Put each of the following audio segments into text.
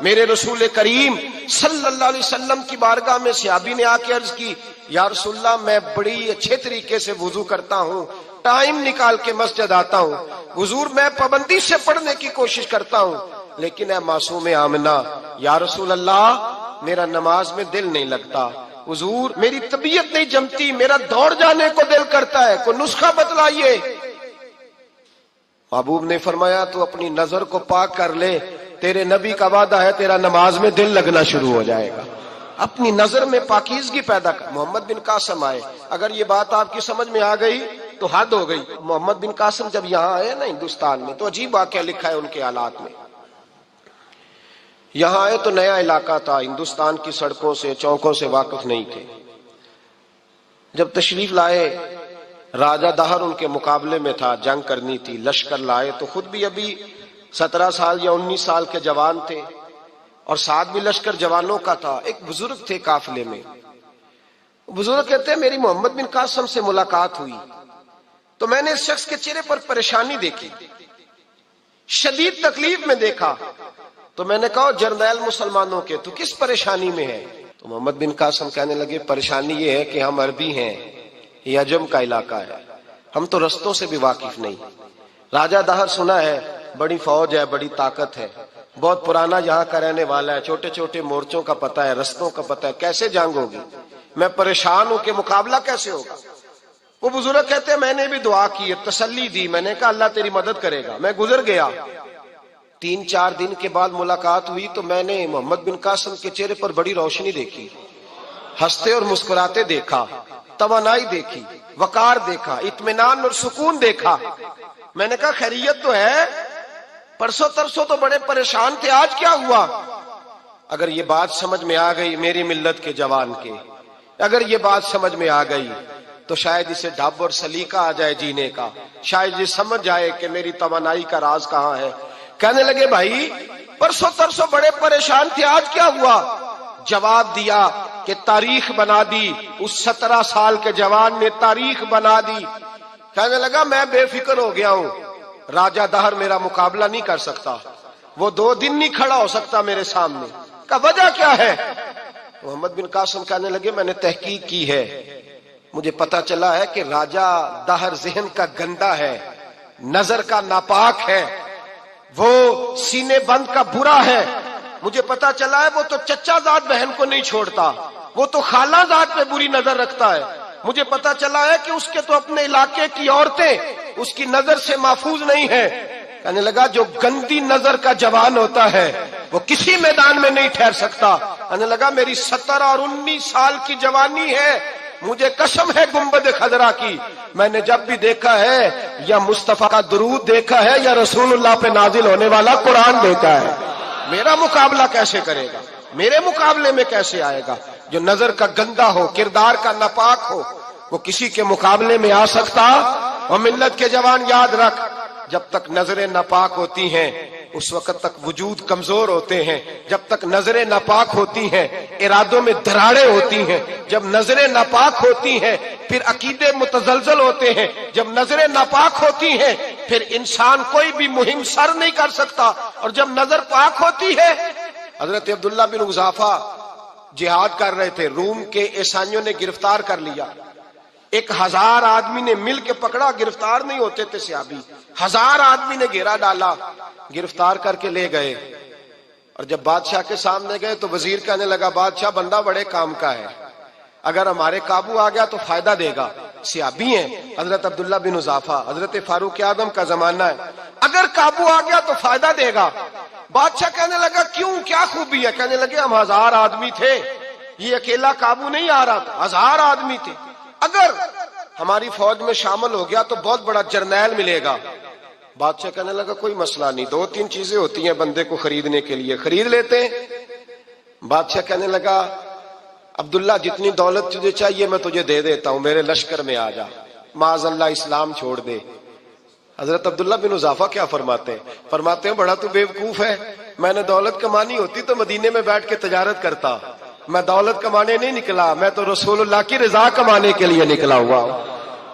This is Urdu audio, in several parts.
میرے رسول کریم صلی اللہ علیہ وسلم کی بارگاہ میں صحابی نے آ کے عرض کی، یا رسول اللہ میں بڑی اچھے طریقے سے وضو کرتا ہوں، ٹائم نکال کے مسجد آتا ہوں، حضور میں پابندی سے پڑھنے کی کوشش کرتا ہوں، لیکن اے معصوم آمنہ یا رسول اللہ میرا نماز میں دل نہیں لگتا، حضور میری طبیعت نہیں جمتی، میرا دوڑ جانے کو دل کرتا ہے، کوئی نسخہ بتلائیے۔ محبوب نے فرمایا تو اپنی نظر کو پاک کر لے، تیرے نبی کا وعدہ ہے تیرا نماز میں دل لگنا شروع ہو جائے گا۔ اپنی نظر میں پاکیزگی پیدا کر۔ محمد بن قاسم آئے، اگر یہ بات آپ کی سمجھ میں آ گئی تو حد ہو گئی۔ محمد بن قاسم جب یہاں آئے نا ہندوستان میں تو عجیب واقعہ لکھا ہے ان کے حالات میں۔ یہاں آئے تو نیا علاقہ تھا، ہندوستان کی سڑکوں سے چوکوں سے واقف نہیں تھے۔ جب تشریف لائے راجہ دہر ان کے مقابلے میں تھا، جنگ کرنی تھی، لشکر لائے تو خود بھی ابھی 17 سال یا 19 سال کے جوان تھے اور ساتھ بھی لشکر جوانوں کا تھا۔ ایک بزرگ تھے قافلے میں، بزرگ کہتے ہیں میری محمد بن قاسم سے ملاقات ہوئی تو میں نے اس شخص کے چہرے پر پریشانی دیکھی، شدید تکلیف میں دیکھا، تو میں نے کہا جرنیل مسلمانوں کے تو کس پریشانی میں ہے؟ تو محمد بن قاسم کہنے لگے پریشانی یہ ہے کہ ہم عربی ہیں، یہ عجم کا علاقہ ہے، ہم تو رستوں سے بھی واقف نہیں۔ راجہ دہر سنا ہے بڑی فوج ہے، بڑی طاقت ہے، بہت پرانا یہاں کا رہنے والا ہے، چھوٹے چھوٹے مورچوں کا پتہ ہے، رستوں کا پتہ ہے، کیسے جنگ ہوگی؟ میں پریشان ہوں کہ مقابلہ کیسے ہوگا؟ وہ بزرگ کہتے ہیں میں نے بھی دعا کی، تسلی دی، میں نے کہا اللہ تیری مدد کرے گا۔ میں گزر گیا، 3-4 دن کے بعد ملاقات ہوئی تو میں نے محمد بن قاسم کے چہرے پر بڑی روشنی دیکھی، ہنستے اور مسکراتے دیکھا، توانائی دیکھی، وقار دیکھا، اطمینان اور سکون دیکھا۔ میں نے کہا خیریت تو ہے، پرسوں ترسوں تو بڑے پریشان تھے، آج کیا ہوا؟ اگر یہ بات سمجھ میں آ گئی میری ملت کے جوان کے، اگر یہ بات سمجھ میں آ گئی تو شاید اسے ڈھب اور سلیقہ آ جائے جینے کا، شاید یہ سمجھ جائے کہ میری توانائی کا راز کہاں ہے۔ کہنے لگے بھائی پرسوں ترسوں بڑے پریشان تھے، آج کیا ہوا؟ جواب دیا کہ تاریخ بنا دی، اس 17 سال کے جوان نے تاریخ بنا دی۔ کہنے لگا میں بے فکر ہو گیا ہوں، راجہ دہر میرا مقابلہ نہیں کر سکتا، وہ 2 دن نہیں کھڑا ہو سکتا میرے سامنے۔ کا وجہ کیا ہے؟ محمد بن قاسم کہنے لگے میں نے تحقیق کی ہے، مجھے پتا چلا ہے کہ راجہ دہر ذہن کا گندا ہے، نظر کا ناپاک ہے، وہ سینے بند کا برا ہے، مجھے پتا چلا ہے وہ تو چچا زاد بہن کو نہیں چھوڑتا، وہ تو خالہ زاد پہ بری نظر رکھتا ہے، مجھے پتا چلا ہے کہ اس کے تو اپنے علاقے کی عورتیں اس کی نظر سے محفوظ نہیں ہیں۔ کہنے لگا جو گندی نظر کا جوان ہوتا ہے وہ کسی میدان میں نہیں ٹھہر سکتا۔ کہنے لگا میری 17 اور 19 سال کی جوانی ہے، مجھے قسم ہے گنبد خضرا کی، میں نے جب بھی دیکھا ہے یا مصطفیٰ کا درود دیکھا ہے یا رسول اللہ پہ نازل ہونے والا قرآن دیکھا ہے۔ میرا مقابلہ کیسے کرے گا؟ میرے مقابلے میں کیسے آئے گا؟ جو نظر کا گندا ہو، کردار کا ناپاک ہو، وہ کسی کے مقابلے میں آ سکتا؟ اور ملت کے جوان یاد رکھ، جب تک نظریں ناپاک ہوتی ہیں اس وقت تک وجود کمزور ہوتے ہیں، جب تک نظریں ناپاک ہوتی ہیں ارادوں میں دراڑیں ہوتی ہیں، جب نظریں ناپاک ہوتی ہیں پھر عقیدے متزلزل ہوتے ہیں، جب نظریں ناپاک ہوتی ہیں پھر انسان کوئی بھی مہم سر نہیں کر سکتا، اور جب نظر پاک ہوتی ہے۔ حضرت عبداللہ بن حذافہ جہاد کر رہے تھے، روم کے عیسائیوں نے گرفتار کر لیا، 1000 آدمی نے مل کے پکڑا، گرفتار نہیں ہوتے تھے صحابی، 1000 آدمی نے گھیرا ڈالا، گرفتار کر کے لے گئے، اور جب بادشاہ کے سامنے گئے تو وزیر کہنے لگا بادشاہ بندہ بڑے کام کا ہے، اگر ہمارے قابو آ گیا تو فائدہ دے گا، صحابی ہیں حضرت عبداللہ بن حذافہ، حضرت فاروق اعظم کا زمانہ ہے، اگر قابو آ گیا تو فائدہ دے گا۔ بادشاہ کہنے لگا کیوں، کیا خوبی ہے؟ کہنے لگے ہم 1000 آدمی تھے، یہ اکیلا قابو نہیں آ رہا تھا، 1000 آدمی تھے، اگر ہماری فوج میں شامل ہو گیا تو بہت بڑا جرنیل ملے گا۔ بادشاہ کہنے لگا کوئی مسئلہ نہیں، 2-3 چیزیں ہوتی ہیں بندے کو خریدنے کے لیے، خرید لیتے ہیں۔ بادشاہ کہنے لگا عبداللہ جتنی دولت تجھے چاہیے میں تجھے دے دیتا ہوں، میرے لشکر میں آ جا، معاذ اللہ اسلام چھوڑ دے۔ حضرت عبداللہ بن حذافہ کیا فرماتے ہیں بڑا تو بیوقوف ہے، میں نے دولت کمانی ہوتی تو مدینے میں بیٹھ کے تجارت کرتا، میں دولت کمانے نہیں نکلا، میں تو رسول اللہ کی رضا کمانے کے لیے نکلا ہوا ہوں۔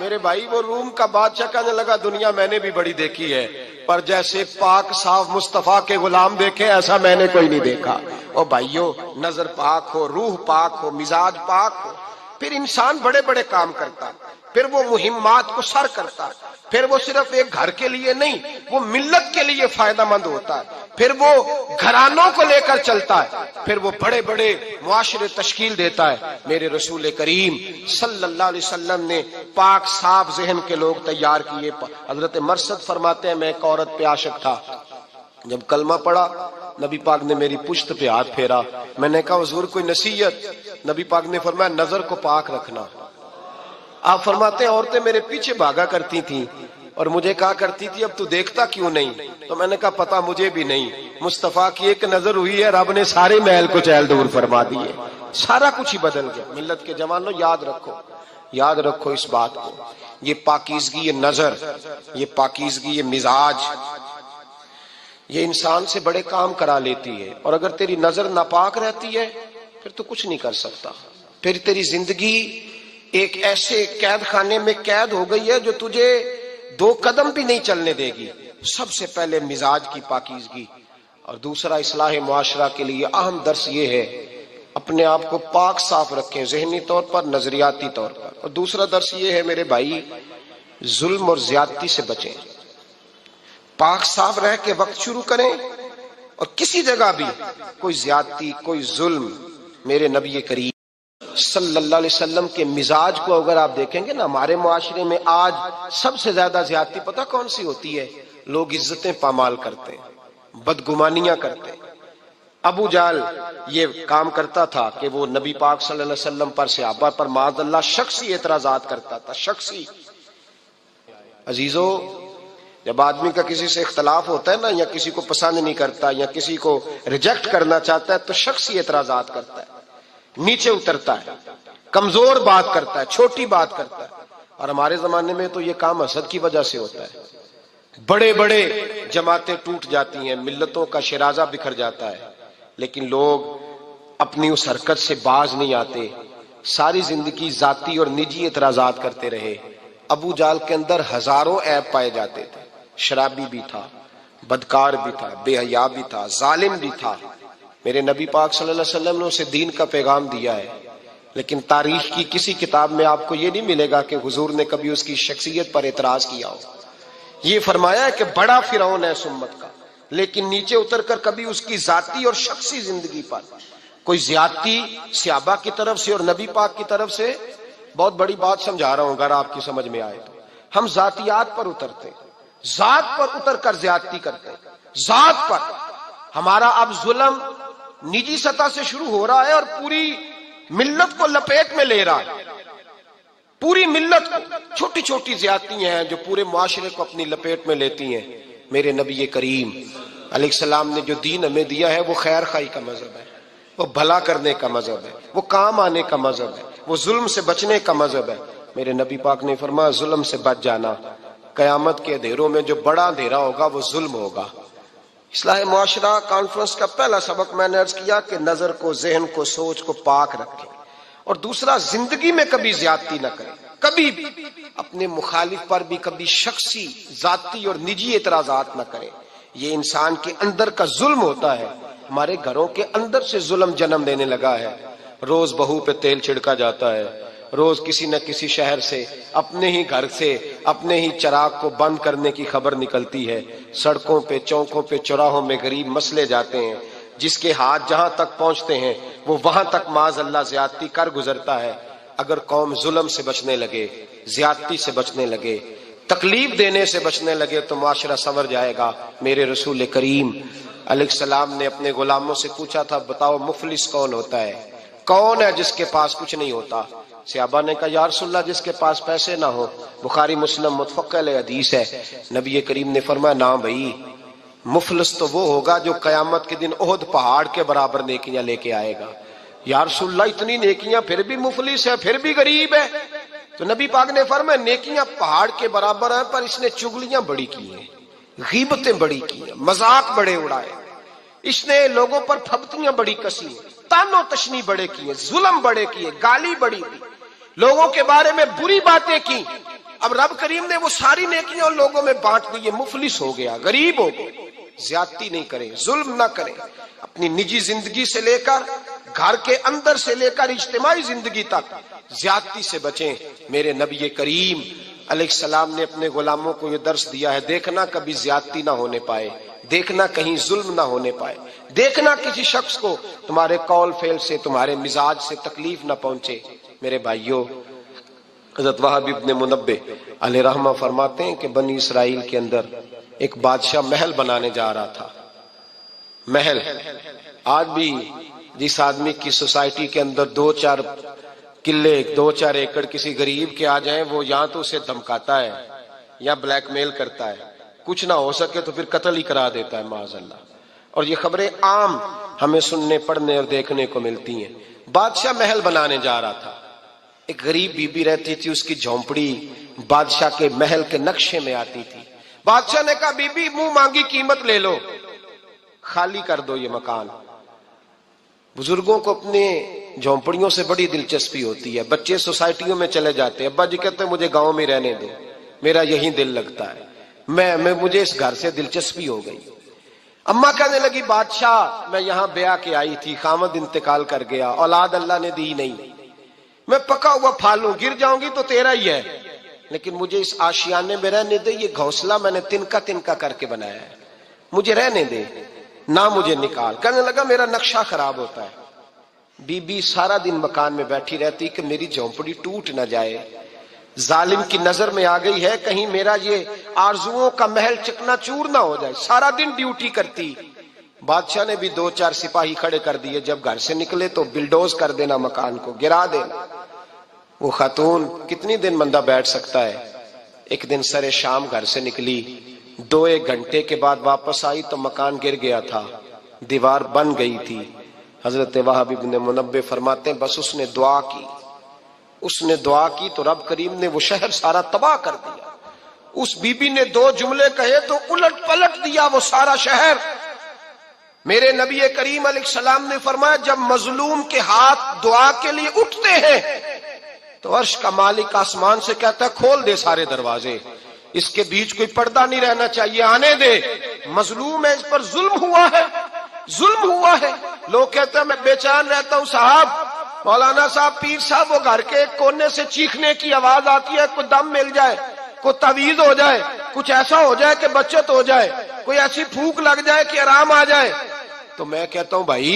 میرے بھائی وہ روم کا بادشاہ کہنے لگا دنیا میں نے بھی بڑی دیکھی ہے، پر جیسے پاک صاف مصطفیٰ کے غلام دیکھے ایسا میں نے کوئی نہیں دیکھا۔ او بھائیو، نظر پاک ہو، روح پاک ہو، مزاج پاک ہو، پھر انسان بڑے بڑے کام کرتا، پھر وہ مہمات کو سر کرتا، پھر وہ صرف ایک گھر کے لیے نہیں، وہ ملت کے لیے فائدہ مند ہوتا ہے، پھر وہ گھرانوں کو لے کر چلتا ہے، پھر وہ بڑے بڑے معاشرے تشکیل دیتا ہے۔ میرے رسول کریم صلی اللہ علیہ وسلم نے پاک صاف ذہن کے لوگ تیار کیے۔ حضرت مرثد فرماتے ہیں میں ایک عورت پہ عاشق تھا، جب کلمہ پڑھا نبی پاک نے میری پشت پہ ہاتھ پھیرا، میں نے کہا حضور کوئی نصیحت؟ نبی پاک نے فرمایا نظر کو پاک رکھنا۔ آپ فرماتے ہیں عورتیں میرے پیچھے بھاگا کرتی تھیں اور مجھے کہا کرتی تھی اب تو دیکھتا کیوں نہیں؟ تو میں نے کہا پتا مجھے بھی نہیں، مصطفیٰ کی ایک نظر ہوئی ہے رب نے سارے محل کو چہل دور فرما دیے، سارا کچھ ہی بدل گیا۔ ملت کے جوانوں یاد رکھو، یاد رکھو اس بات کو، یہ پاکیزگی، یہ نظر، یہ پاکیزگی، یہ مزاج، یہ انسان سے بڑے کام کرا لیتی ہے۔ اور اگر تیری نظر ناپاک رہتی ہے پھر تو کچھ نہیں کر سکتا، پھر تیری زندگی ایک ایسے قید خانے میں قید ہو گئی ہے جو تجھے 2 قدم بھی نہیں چلنے دے گی۔ سب سے پہلے مزاج کی پاکیزگی، اور دوسرا اصلاح معاشرہ کے لیے اہم درس یہ ہے اپنے آپ کو پاک صاف رکھیں، ذہنی طور پر، نظریاتی طور پر۔ اور دوسرا درس یہ ہے میرے بھائی، ظلم اور زیادتی سے بچیں، پاک صاف رہ کے وقت شروع کریں، اور کسی جگہ بھی کوئی زیادتی، کوئی ظلم، میرے نبی کریم صلی اللہ علیہ وسلم کے مزاج کو اگر آپ دیکھیں گے نا، ہمارے معاشرے میں آج سب سے زیادہ زیادتی پتہ کون سی ہوتی ہے؟ لوگ عزتیں پامال کرتے ہیں، بدگمانیاں کرتے ہیں۔ ابو جہل یہ کام کرتا تھا کہ وہ نبی پاک صلی اللہ علیہ وسلم پر، صحابہ پر معاذ اللہ شخصی اعتراضات کرتا تھا، شخصی۔ عزیزو، جب آدمی کا کسی سے اختلاف ہوتا ہے نا، یا کسی کو پسند نہیں کرتا یا کسی کو ریجیکٹ کرنا چاہتا ہے تو شخصی اعتراضات کرتا ہے، نیچے اترتا ہے، کمزور بات کرتا ہے، چھوٹی بات کرتا ہے۔ اور ہمارے زمانے میں تو یہ کام حسد کی وجہ سے ہوتا ہے، بڑے بڑے جماعتیں ٹوٹ جاتی ہیں، ملتوں کا شیرازہ بکھر جاتا ہے، لیکن لوگ اپنی اس حرکت سے باز نہیں آتے، ساری زندگی ذاتی اور نجی اعتراضات کرتے رہے۔ ابو جہل کے اندر ہزاروں عیب پائے جاتے تھے، شرابی بھی تھا، بدکار بھی تھا، بے حیا بھی تھا، ظالم بھی تھا۔ میرے نبی پاک صلی اللہ علیہ وسلم نے اسے دین کا پیغام دیا ہے، لیکن تاریخ کی کسی کتاب میں آپ کو یہ نہیں ملے گا کہ حضور نے کبھی اس کی شخصیت پر اعتراض کیا ہو۔ یہ فرمایا ہے کہ بڑا فرعون ہے اس امت کا، لیکن نیچے اتر کر کبھی اس کی ذاتی اور شخصی زندگی پر کوئی زیادتی صحابہ کی طرف سے اور نبی پاک کی طرف سے۔ بہت بڑی بات سمجھا رہا ہوں، اگر آپ کی سمجھ میں آئے تو ہم ذاتیات پر اترتے، ذات پر اتر کر زیادتی کرتے، ذات پر۔ ہمارا اب ظلم نجی سطح سے شروع ہو رہا ہے اور پوری ملت کو لپیٹ میں لے رہا ہے، پوری ملت کو۔ چھوٹی چھوٹی زیادتیاں ہیں جو پورے معاشرے کو اپنی لپیٹ میں لیتی ہیں۔ میرے نبی کریم علیہ السلام نے جو دین ہمیں دیا ہے وہ خیر خواہی کا مذہب ہے، وہ بھلا کرنے کا مذہب ہے، وہ کام آنے کا مذہب ہے، وہ ظلم سے بچنے کا مذہب ہے۔ میرے نبی پاک نے فرمایا ظلم سے بچ جانا، قیامت کے اندھیروں میں جو بڑا اندھیرا ہوگا وہ ظلم ہوگا۔ اصلاح معاشرہ کانفرنس کا پہلا سبق میں نے عرض کیا کہ نظر کو، ذہن کو، سوچ کو پاک رکھیں، اور دوسرا زندگی میں کبھی زیادتی نہ کریں، کبھی اپنے مخالف پر بھی کبھی شخصی، ذاتی اور نجی اعتراضات نہ کریں۔ یہ انسان کے اندر کا ظلم ہوتا ہے، ہمارے گھروں کے اندر سے ظلم جنم لینے لگا ہے۔ روز بہو پہ تیل چھڑکا جاتا ہے، روز کسی نہ کسی شہر سے، اپنے ہی گھر سے، اپنے ہی چراغ کو بند کرنے کی خبر نکلتی ہے۔ سڑکوں پہ، چوکوں پہ، چوراہوں میں غریب مسلے جاتے ہیں، جس کے ہاتھ جہاں تک پہنچتے ہیں وہ وہاں تک معاذ اللہ زیادتی کر گزرتا ہے۔ اگر قوم ظلم سے بچنے لگے، زیادتی سے بچنے لگے، تکلیف دینے سے بچنے لگے تو معاشرہ سنور جائے گا۔ میرے رسول کریم علیہ السلام نے اپنے غلاموں سے پوچھا تھا بتاؤ مفلس کون ہوتا ہے؟ کون ہے جس کے پاس کچھ نہیں ہوتا؟ صحابہ نے کہا یا رسول اللہ جس کے پاس پیسے نہ ہو۔ بخاری مسلم متفق علیہ حدیث ہے۔ نبی کریم نے فرمایا نا بھائی، مفلس تو وہ ہوگا جو قیامت کے دن احد پہاڑ کے برابر نیکیاں لے کے آئے گا۔ یا رسول اللہ اتنی نیکیاں پھر بھی مفلس ہے، پھر بھی غریب ہے؟ تو نبی پاک نے فرمایا نیکیاں پہاڑ کے برابر ہیں، پر اس نے چغلیاں بڑی کی ہیں، غیبتیں بڑی کی ہیں، مذاق بڑے اڑائے، اس نے لوگوں پر پھبتیاں بڑی کسی ہیں، تان و تشنی بڑے کیے، ظلم بڑے کیے، گالی بڑی دی، لوگوں کے بارے میں بری باتیں کی۔ اب رب کریم نے وہ ساری نیکیاں ان لوگوں میں بانٹ دی، مفلس ہو گیا، غریب ہو گئے۔ زیادتی نہیں کریں، ظلم نہ کریں، اپنی نجی زندگی سے لے کر گھر کے اندر سے لے کر اجتماعی زندگی تک زیادتی سے بچیں۔ میرے نبی کریم علیہ السلام نے اپنے غلاموں کو یہ درس دیا ہے، دیکھنا کبھی زیادتی نہ ہونے پائے، دیکھنا کہیں ظلم نہ ہونے پائے، دیکھنا کسی شخص کو تمہارے قول فعل سے، تمہارے مزاج سے تکلیف نہ پہنچے۔ میرے بھائیوں، حضرت وہب ابن منبہ علیہ رحمہ فرماتے ہیں کہ بنی اسرائیل کے اندر ایک بادشاہ محل بنانے جا رہا تھا۔ محل، آج بھی جس آدمی کی سوسائٹی کے اندر 2-4 قلعے، 2-4 ایکڑ کسی غریب کے آ جائیں، وہ یا تو اسے دھمکاتا ہے یا بلیک میل کرتا ہے، کچھ نہ ہو سکے تو پھر قتل ہی کرا دیتا ہے معاذ اللہ۔ اور یہ خبریں عام ہمیں سننے، پڑھنے اور دیکھنے کو ملتی ہیں۔ بادشاہ محل بنانے جا رہا تھا، ایک غریب بی بی رہتی تھی، اس کی جھونپڑی بادشاہ کے محل کے نقشے میں آتی تھی۔ بادشاہ نے کہا بی بی منہ مانگی قیمت لے لو، خالی کر دو یہ مکان۔ بزرگوں کو اپنے جھونپڑیوں سے بڑی دلچسپی ہوتی ہے، بچے سوسائٹیوں میں چلے جاتے ہیں، ابا جی کہتے ہیں مجھے گاؤں میں رہنے دو، میرا یہیں دل لگتا ہے، مجھے اس گھر سے دلچسپی ہو گئی۔ اماں کہنے لگی بادشاہ میں یہاں بیاہ کے آئی تھی، خامد انتقال کر گیا، اولاد اللہ نے دی نہیں، میں پکا ہوا پھال ہوں، گر جاؤں گی تو تیرا ہی ہے، لیکن مجھے اس آشیانے میں رہنے دے، یہ گھونسلہ میں نے تنکا تنکا کر کے بنایا ہے، مجھے رہنے دے، نہ مجھے نکال۔ کہنے لگا میرا نقشہ خراب ہوتا ہے۔ بی بی سارا دن مکان میں بیٹھی رہتی کہ میری جھونپڑی ٹوٹ نہ جائے، ظالم کی نظر میں آ گئی ہے کہیں میرا یہ آرزوؤں کا محل چکنا چور نہ ہو جائے، سارا دن ڈیوٹی کرتی۔ بادشاہ نے بھی 2-4 سپاہی کھڑے کر دیے، جب گھر سے نکلے تو بلڈوز کر دینا، مکان کو گرا دینا۔ وہ خاتون کتنی دن بندہ بیٹھ سکتا ہے؟ ایک دن سر شام گھر سے نکلی، 2-1 گھنٹے کے بعد واپس آئی تو مکان گر گیا تھا، دیوار بن گئی تھی۔ حضرت وہب ابن منبہ فرماتے ہیں بس اس نے دعا کی، اس نے دعا کی تو رب کریم نے وہ شہر سارا تباہ کر دیا۔ اس بی بی نے 2 جملے کہے تو الٹ پلٹ دیا وہ سارا شہر۔ میرے نبی کریم علیہ السلام نے فرمایا جب مظلوم کے ہاتھ دعا کے لیے اٹھتے ہیں تو عرش کا مالک آسمان سے کہتا ہے کھول دے سارے دروازے، اس کے بیچ کوئی پردہ نہیں رہنا چاہیے، آنے دے، مظلوم ہے، اس پر ظلم ہوا ہے، ظلم ہوا ہے۔ لوگ کہتے ہیں میں بے چین رہتا ہوں صاحب، مولانا صاحب، پیر صاحب، وہ گھر کے ایک کونے سے چیخنے کی آواز آتی ہے، کوئی دم مل جائے، کوئی تعویذ ہو جائے، کچھ ایسا ہو جائے کہ بچت ہو جائے، کوئی ایسی پھونک لگ جائے کہ آرام آ جائے۔ تو میں کہتا ہوں بھائی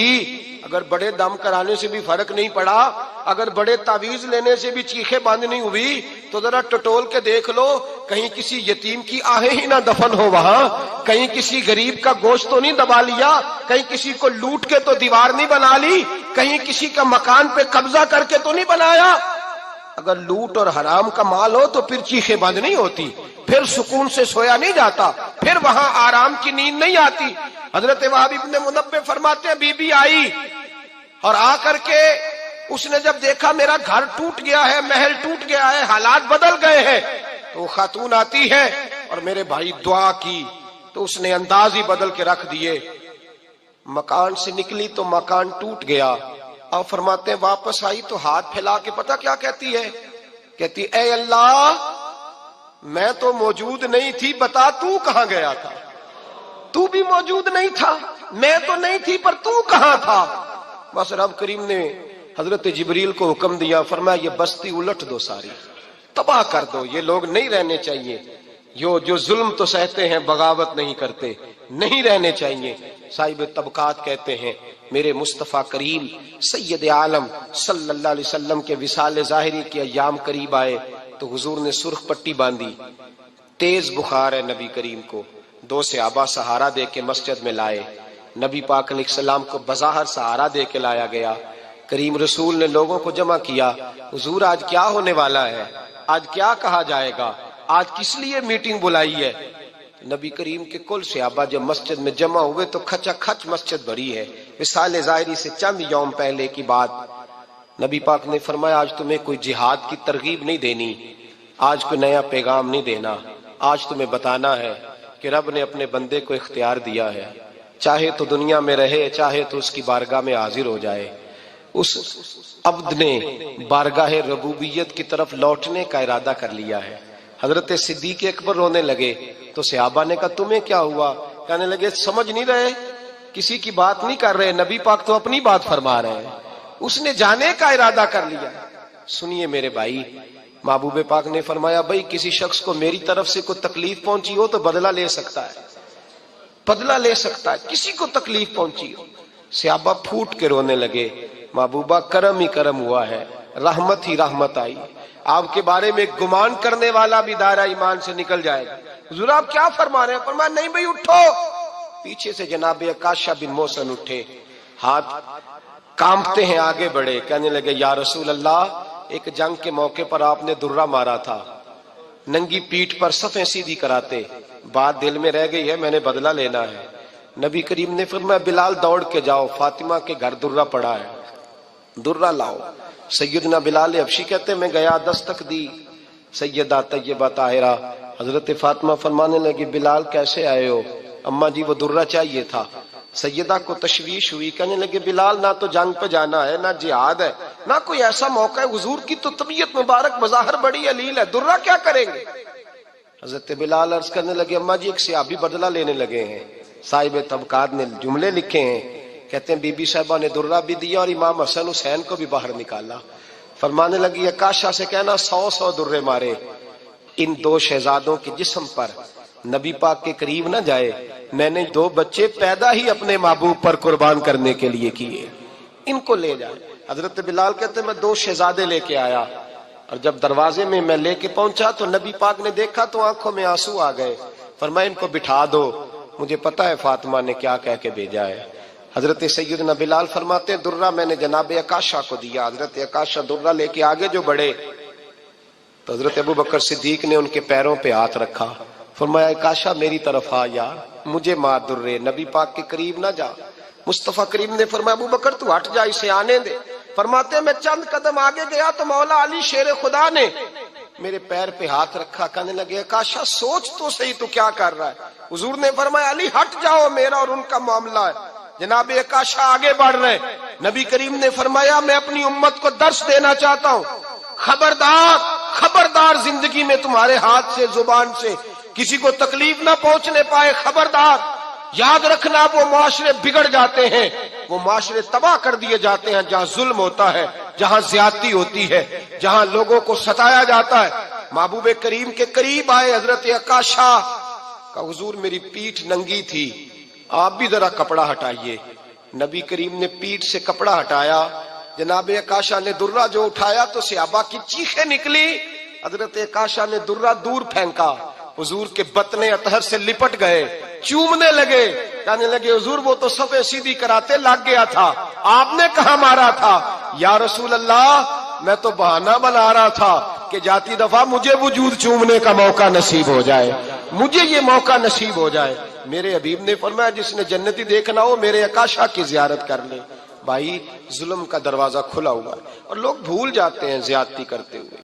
اگر بڑے دم کرانے سے بھی فرق نہیں پڑا، اگر بڑے تعویذ لینے سے بھی چیخیں بند نہیں ہوئی، تو ذرا ٹٹول کے دیکھ لو کہیں کسی یتیم کی آہیں ہی نہ دفن ہو وہاں، کہیں کسی غریب کا گوشت تو نہیں دبا لیا، کہیں کسی کو لوٹ کے تو دیوار نہیں بنا لی، کہیں کسی کا مکان پہ قبضہ کر کے تو نہیں بنایا۔ اگر لوٹ اور حرام کا مال ہو تو پھر چیخیں بند نہیں ہوتی، پھر سکون سے سویا نہیں جاتا، پھر وہاں آرام کی نیند نہیں آتی۔ حضرت وہب ابن منبہ فرماتے ہیں بی بی آئی اور آ کر کے اس نے جب دیکھا میرا گھر ٹوٹ گیا ہے، محل ٹوٹ گیا ہے، حالات بدل گئے ہیں، تو خاتون آتی ہے اور میرے بھائی دعا کی تو اس نے انداز ہی بدل کے رکھ دیے۔ مکان سے نکلی تو مکان ٹوٹ گیا، اور فرماتے ہیں واپس آئی تو ہاتھ پھیلا کے پتہ کیا کہتی ہے؟ کہتی اے اللہ میں تو موجود نہیں تھی، بتا تو کہاں گیا تھا؟ تو بھی موجود نہیں تھا، میں تو نہیں تھی، پر تو کہاں تھا؟ بس رب کریم نے حضرت جبریل کو حکم دیا، فرمایا یہ بستی الٹ دو، ساری تباہ کر دو، یہ لوگ نہیں رہنے چاہیے، جو ظلم تو سہتے ہیں بغاوت نہیں کرتے، نہیں رہنے چاہیے۔ صاحب طبقات کہتے ہیں میرے مصطفیٰ کریم سید عالم صلی اللہ علیہ وسلم کے وصال ظاہری کے ایام قریب آئے تو حضور نے سرخ پٹی باندھی، تیز بخار ہے نبی کریم کو، 2 صحابہ سہارا دے کے مسجد میں لائے، نبی پاک علیہ السلام کو بظاہر سہارا دے کے لایا گیا۔ کریم رسول نے لوگوں کو جمع کیا، حضور آج کیا ہونے والا ہے، آج کیا کہا جائے گا، آج کس لیے میٹنگ بلائی ہے؟ نبی کریم کے کل صحابہ جب مسجد میں جمع ہوئے تو کھچا کھچ مسجد بھری ہے، وصال ظاہری سے چند یوم پہلے کی بات۔ نبی پاک نے فرمایا آج تمہیں کوئی جہاد کی ترغیب نہیں دینی، آج کوئی نیا پیغام نہیں دینا، آج تمہیں بتانا ہے کہ رب نے اپنے بندے کو اختیار دیا ہے، چاہے تو دنیا میں رہے، چاہے تو اس کی بارگاہ میں حاضر ہو جائے۔ اس عبد نے بارگاہ ربوبیت کی طرف لوٹنے کا ارادہ کر لیا ہے، حضرت صدیق اکبر رونے لگے تو صحابہ نے کہا تمہیں کیا ہوا؟ کہنے لگے سمجھ نہیں رہے، کسی کی بات نہیں کر رہے، نبی پاک تو اپنی بات فرما رہے ہیں، اس نے جانے کا ارادہ کر لیا۔ سنیے میرے بھائی، محبوب پاک نے فرمایا بھائی کسی شخص کو میری طرف سے کوئی تکلیف پہنچی ہو تو بدلہ لے سکتا ہے، بدلہ لے سکتا ہے، کسی کو تکلیف پہنچی ہو۔ صحابہ پھوٹ کے رونے لگے، محبوبہ کرم ہی کرم ہوا ہے، رحمت ہی رحمت آئی، آپ کے بارے میں گمان کرنے والا بھی دائرہ ایمان سے نکل جائے گا۔ حضور آپ کیا فرما رہے ہیں؟ فرمایا نہیں بھائی اٹھو۔ پیچھے سے جناب عکاشہ بن محصن اٹھے، ہاتھ کانپتے ہیں، آگے بڑھے، کہنے لگے یا رسول اللہ، ایک جنگ کے موقع پر آپ نے درہ مارا تھا، ننگی پیٹھ پر صفیں سیدھی کراتے، بات دل میں رہ گئی ہے، میں نے بدلہ لینا ہے۔ نبی کریم نے فرمایا بلال دوڑ کے جاؤ، فاطمہ کے گھر درہ پڑا ہے، درہ لاؤ۔ سیدنا بلال حبشی کہتے میں گیا، دستک دی، سیدہ طیبہ طاہرہ حضرت فاطمہ فرمانے لگی بلال کیسے آئے ہو؟ اماں جی وہ درہ چاہیے تھا۔ سیدہ کو تشویش ہوئی، کہنے لگے بلال نہ تو جنگ پہ جانا ہے، نہ جہاد ہے، نہ کوئی ایسا موقع ہے، حضور کی تو طبیعت مبارک بظاہر بڑی علیل ہے، درہ کیا کریں گے؟ حضرت بلال عرض کرنے لگے اماں جی ایک صحابی بدلہ لینے لگے ہیں، صاحب طبقات نے جملے لکھے ہیں، کہتے ہیں بی بی صاحبہ نے درہ بھی دیا اور امام حسن حسین کو بھی باہر نکالا۔ فرمانے لگی عکاشہ سے کہنا 100 درے مارے، ان 2 شہزادوں کے جسم پر نبی پاک کے قریب نہ جائے، میں نے 2 بچے پیدا ہی اپنے محبوب پر قربان کرنے کے لیے کیے، ان کو لے جائے۔ حضرت بلال کہتے میں 2 شہزادے لے کے آیا، اور جب دروازے میں میں لے کے پہنچا تو نبی پاک نے دیکھا تو آنکھوں میں آنسو آ گئے، فرمایا ان کو بٹھا دو، مجھے پتا ہے فاطمہ نے کیا کہہ کے بھیجا ہے۔ حضرت سیدنا بلال فرماتے ہیں درہ میں نے جناب عکاشہ کو دیا، حضرت عکاشہ درہ لے کے آگے جو بڑھے تو حضرت ابوبکر صدیق نے ان کے پیروں پہ ہاتھ رکھا، فرمایا عکاشہ میری طرف آ یار، مجھے مار درے، نبی پاک کے قریب نہ جا۔ مصطفیٰ کریم نے فرمایا ابوبکر تو ہٹ جا، اسے آنے دے۔ فرماتے ہیں میں چند قدم آگے گیا تو مولا علی شیر خدا نے میرے پیر پہ ہاتھ رکھا، کہنے لگے عکاشہ سوچ تو صحیح تو کیا کر رہا ہے؟ حضور نے فرمایا علی ہٹ جاؤ، میرا اور ان کا معاملہ ہے۔ جناب عکاشہ آگے بڑھ رہے، نبی کریم نے فرمایا میں اپنی امت کو درس دینا چاہتا ہوں، خبردار خبردار زندگی میں تمہارے ہاتھ سے زبان سے کسی کو تکلیف نہ پہنچنے پائے، خبردار یاد رکھنا وہ معاشرے بگڑ جاتے ہیں، وہ معاشرے تباہ کر دیے جاتے ہیں جہاں ظلم ہوتا ہے، جہاں زیادتی ہوتی ہے، جہاں لوگوں کو ستایا جاتا ہے۔ محبوب کریم کے قریب آئے حضرت عکاشہ کا، حضور میری پیٹھ ننگی تھی، آپ بھی ذرا کپڑا ہٹائیے۔ نبی کریم نے پیٹھ سے کپڑا ہٹایا، جناب عکاشہ نے درہ جو اٹھایا تو صحابہ کی چیخیں نکلی، حضرت عکاشہ نے درہ دور پھینکا، حضور کے بطن اطہر سے لپٹ گئے، چومنے لگے، کہنے لگے حضور وہ تو صفیں سیدھی کراتے لگ گیا تھا، آپ نے کہاں مارا تھا؟ یا رسول اللہ میں تو بہانہ بنا رہا تھا کہ جاتی دفعہ مجھے وجود چومنے کا موقع نصیب ہو جائے، مجھے یہ موقع نصیب ہو جائے۔ میرے حبیب نے فرمایا جس نے جنتی دیکھنا ہو میرے عکاشہ کی زیارت کر لے۔ بھائی ظلم کا دروازہ کھلا ہوا ہے اور لوگ بھول جاتے ہیں زیادتی کرتے ہوئے۔